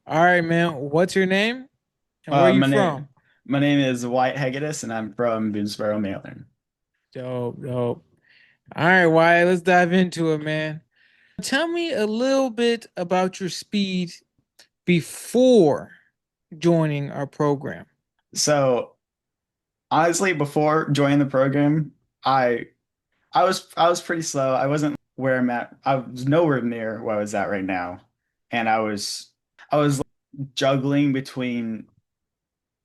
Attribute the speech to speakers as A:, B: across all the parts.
A: All right, man. What's your name and where are
B: Uh,
A: you
B: my name
A: from?
B: my name is Wyatt Hegedus, and I'm from Boonesboro, Maryland.
A: Dope, dope. All right, Wyatt, let's dive into it, man. Tell me a little bit about your speed before joining our program.
B: So honestly, before joining the program, I I was pretty slow. I wasn't where I'm at. I was nowhere near where I was at right now, and I was juggling between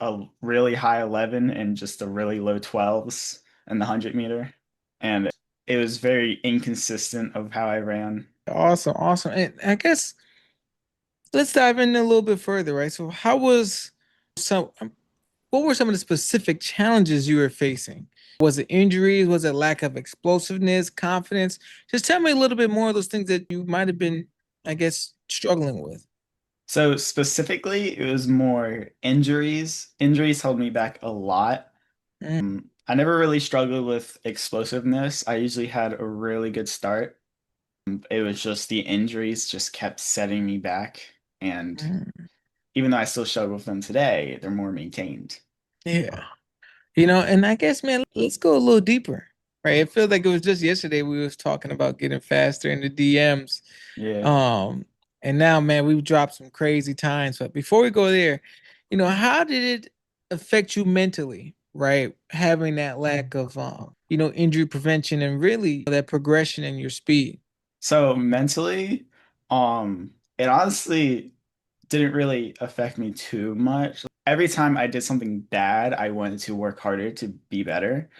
B: a really high 11 and just a really low 12s in the 100 meter, and it was very inconsistent of how I ran.
A: Awesome, awesome. And I guess let's dive in a little bit further, right? So, some what were some of the specific challenges you were facing? Was it injuries? Was it lack of explosiveness, confidence? Just tell me a little bit more of those things that you might have been, I guess, struggling with.
B: So specifically, it was more injuries. Injuries held me back a lot. I never really struggled with explosiveness. I usually had a really good start. It was just the injuries just kept setting me back. And
A: Mm.
B: even though I still struggle with them today, they're more maintained.
A: Yeah. And I guess, man, let's go a little deeper, right? It feels like it was just yesterday we was talking about getting faster in the DMs.
B: Yeah.
A: Um, and now, man, we've dropped some crazy times. But before we go there, how did it affect you mentally, right? Having that lack of, injury prevention and really that progression in your speed.
B: So mentally, it honestly didn't really affect me too much. Every time I did something bad, I wanted to work harder to be better.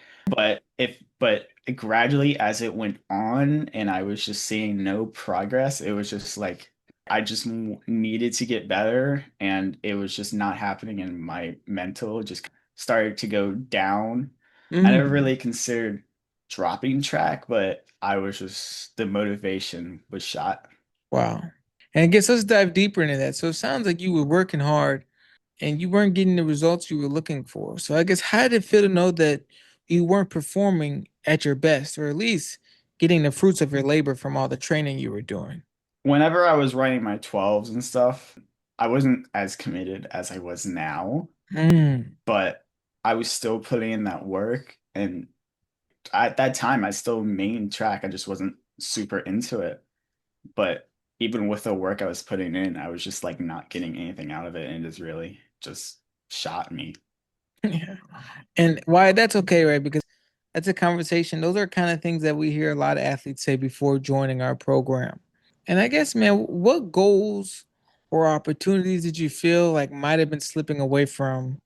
B: But gradually as it went on and I was just seeing no progress, it was just like I just needed to get better and it was just not happening and my mental just started to go down. I never
A: Mm,
B: really considered dropping track, but I was just the motivation was shot.
A: wow. And I guess let's dive deeper into that. So it sounds like you were working hard and you weren't getting the results you were looking for. So I guess how did it feel to know that you weren't performing at your best, or at least getting the fruits of your labor from all the training you were doing?
B: Whenever I was writing my 12s and stuff, I wasn't as committed as I was now,
A: Mm,
B: but I was still putting in that work. And at that time, I still main track. I just wasn't super into it. But even with the work I was putting in, I was just like not getting anything out of it. And it just really just shot me.
A: yeah. And why that's okay, right? Because that's a conversation. Those are kind of things that we hear a lot of athletes say before joining our program. And I guess, man, what goals or opportunities did you feel like might have been slipping away from,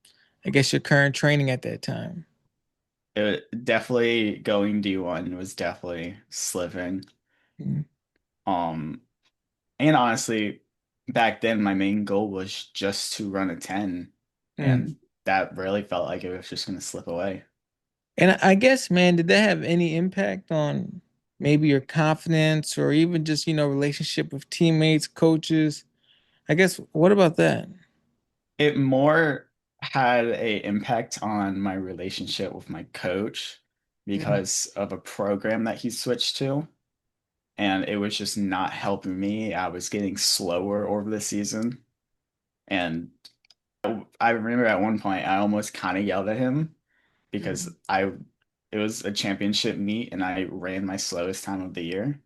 A: I guess, your current training at that time?
B: Definitely going D1 was definitely slipping.
A: Mm,
B: Um, And honestly, back then my main goal was just to run a 10,
A: mm.
B: and that really felt like it was just going to slip away.
A: And I guess, man, did that have any impact on maybe your confidence or even just, relationship with teammates, coaches? I guess, what about that?
B: It more had a impact on my relationship with my coach
A: Mm,
B: because of a program that he switched to, and it was just not helping me. I was getting slower over the season, and I remember at one point I almost kind of yelled at him because
A: mm.
B: I it was a championship meet and I ran my slowest time of the year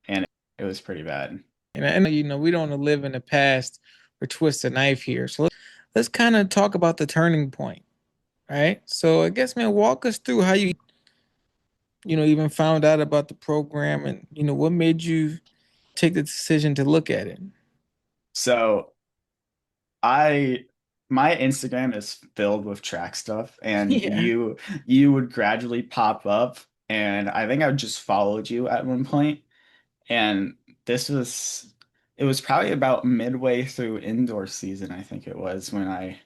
B: and it was pretty bad.
A: And I know, we don't want to live in the past or twist a knife here. So let's kind of talk about the turning point, right? So I guess, man, walk us through how you, even found out about the program and, what made you take the decision to look at it.
B: So I my Instagram is filled with track stuff and
A: Yeah.
B: you would gradually pop up and I think I just followed you at one point and this was it was probably about midway through indoor season I think it was when I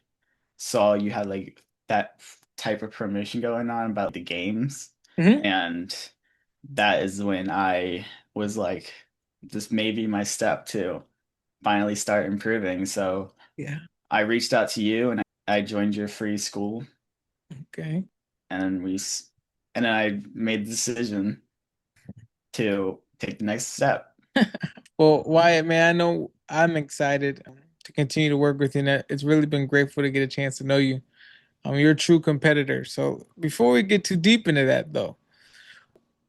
B: saw you had like that type of promotion going on about the games.
A: Hmm.
B: And that is when I was like, this may be my step to finally start improving. So
A: Yeah.
B: I reached out to you and I joined your free school
A: Okay.
B: and and then I made the decision to take the next step.
A: Well, Wyatt, man, I know I'm excited. to continue to work with you. And it's really been grateful to get a chance to know you. You're a true competitor. So before we get too deep into that, though,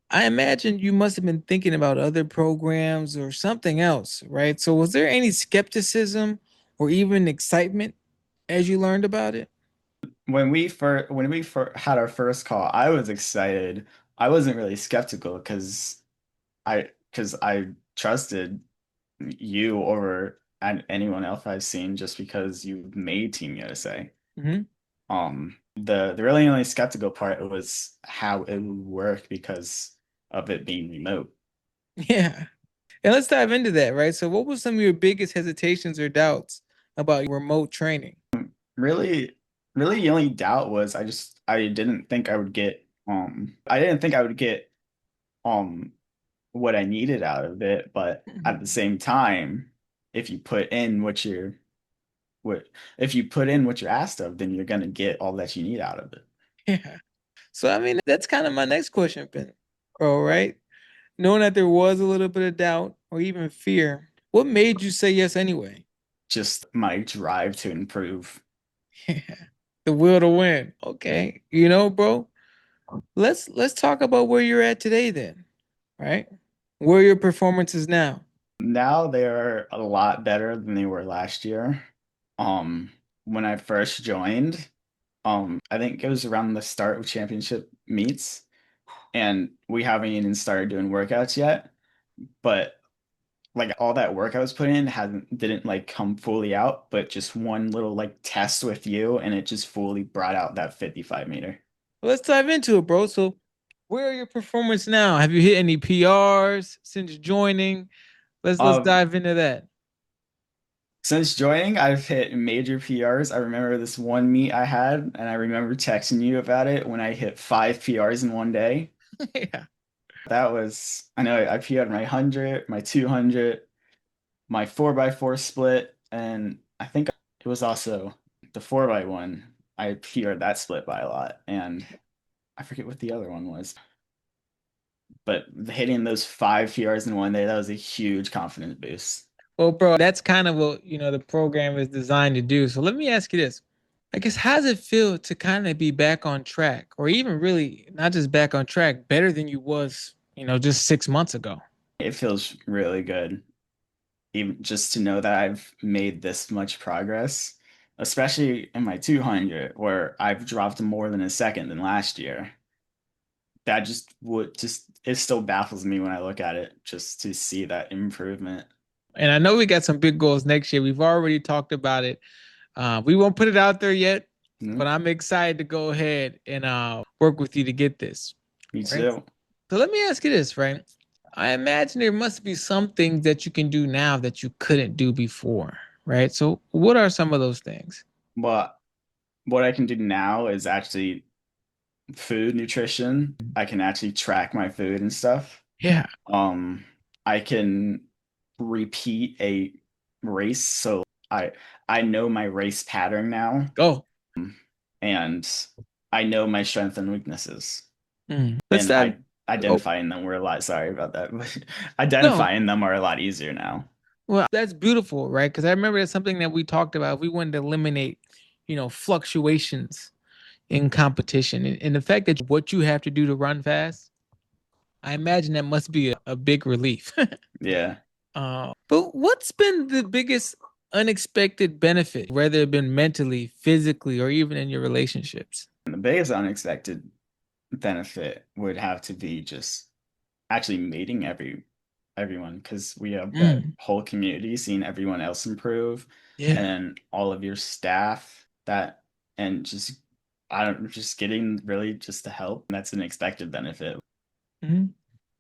A: I imagine you must have been thinking about other programs or something else, right? So was there any skepticism or even excitement as you learned about it?
B: When we had our first call, I was excited. I wasn't really skeptical because I trusted you over anyone else I've seen just because you made Team USA.
A: Hmm.
B: The really only skeptical part was how it would work because of it being remote.
A: Yeah. And let's dive into that, right? So what were some of your biggest hesitations or doubts about remote training?
B: Really, really the only doubt was I didn't think I would get um what I needed out of it, but at the same time, if you put in what if you put in what you're asked of, then you're gonna get all that you need out of it.
A: Yeah. So I mean, that's kind of my next question, Ben. All right. Knowing that there was a little bit of doubt or even fear, what made you say yes anyway?
B: Just my drive to improve.
A: Yeah. The will to win. Okay. Bro, let's talk about where you're at today then, right? Where are your performances now?
B: Now they're a lot better than they were last year. Um, when I first joined, I think it was around the start of championship meets, and we haven't even started doing workouts yet. But like all that work I was putting in hasn't didn't like come fully out, but just one little like test with you, and it just fully brought out that 55 meter.
A: Well, let's dive into it, bro. So, where are your performance now? Have you hit any PRs since joining? Let's
B: Um,
A: dive into that.
B: since joining, I've hit major PRs. I remember this one meet I had, and I remember texting you about it when I hit 5 PRs in one day.
A: Yeah.
B: That was, I know I PR'd my 100, my 200, my 4x4 split, and I think it was also the 4x1. I PR'd that split by a lot, and I forget what the other one was. But hitting those 5 PRs in one day, that was a huge confidence boost.
A: Well, bro, that's kind of what, the program is designed to do. So let me ask you this. I guess how does it feel to kind of be back on track or even really not just back on track, better than you was, just 6 months ago?
B: It feels really good, even just to know that I've made this much progress, especially in my 200, where I've dropped more than a second than last year. That just it still baffles me when I look at it, just to see that improvement.
A: And I know we got some big goals next year. We've already talked about it. We won't put it out there yet, but
B: Mhm.
A: I'm excited to go ahead and work with you to get this.
B: Me
A: Right.
B: too.
A: So let me ask you this, right? I imagine there must be some things that you can do now that you couldn't do before, right? So what are some of those things?
B: But what I can do now is actually food nutrition. I can actually track my food and stuff.
A: Yeah.
B: Um, I can repeat a race, so I know my race pattern now,
A: Go.
B: and I know my strengths and weaknesses,
A: Let's
B: and
A: dive.
B: I
A: Oh,
B: identifying them were a lot. Sorry about that. But
A: no.
B: identifying them are a lot easier now.
A: Well, that's beautiful, right? Because I remember that's something that we talked about. We wanted to eliminate, fluctuations in competition and the fact that what you have to do to run fast, I imagine that must be a big relief.
B: Yeah.
A: But what's been the biggest unexpected benefit, whether it been mentally, physically, or even in your relationships?
B: And the biggest unexpected benefit would have to be just actually meeting everyone because we have that
A: Mm,
B: whole community, seeing everyone else improve, and
A: yeah.
B: then all of your staff that and just I don't just getting really just to help. That's an expected benefit.
A: Mhm.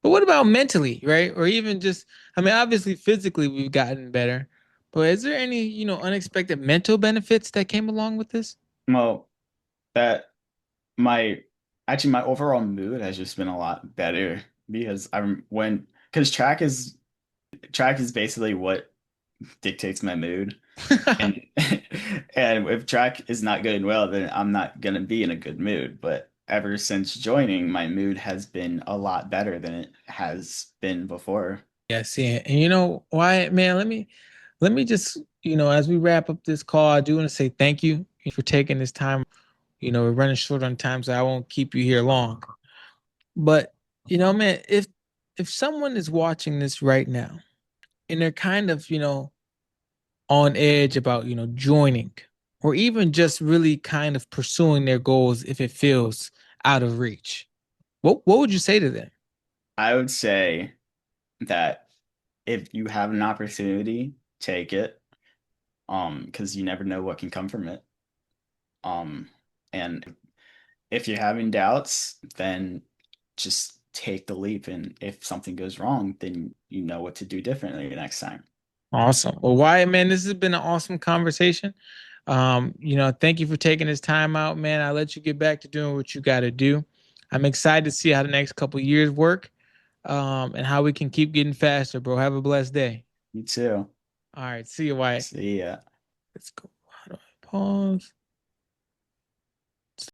A: But what about mentally, right? Or even just, I mean, obviously physically we've gotten better, but is there any, unexpected mental benefits that came along with this?
B: Well, that my actually my overall mood has just been a lot better because I'm when because track is basically what dictates my mood. And and if track is not going well, then I'm not gonna be in a good mood. But ever since joining, my mood has been a lot better than it has been before.
A: Yeah, see it. And you know why, man, let me just as we wrap up this call, I do want to say thank you for taking this time. We're running short on time, so I won't keep you here long. But, man, if someone is watching this right now and they're kind of, on edge about, joining or even just really kind of pursuing their goals if it feels out of reach, what would you say to them?
B: I would say that if you have an opportunity, take it. Because you never know what can come from it. Um, and if you're having doubts, then just take the leap. And if something goes wrong, then you know what to do differently next time.
A: Awesome. Well, Wyatt, man, this has been an awesome conversation. Thank you for taking this time out, man. I'll let you get back to doing what you got to do. I'm excited to see how the next couple years work, and how we can keep getting faster, bro. Have a blessed day.
B: You too.
A: All right. See you, Wyatt.
B: See ya.
A: Let's go. How do I pause?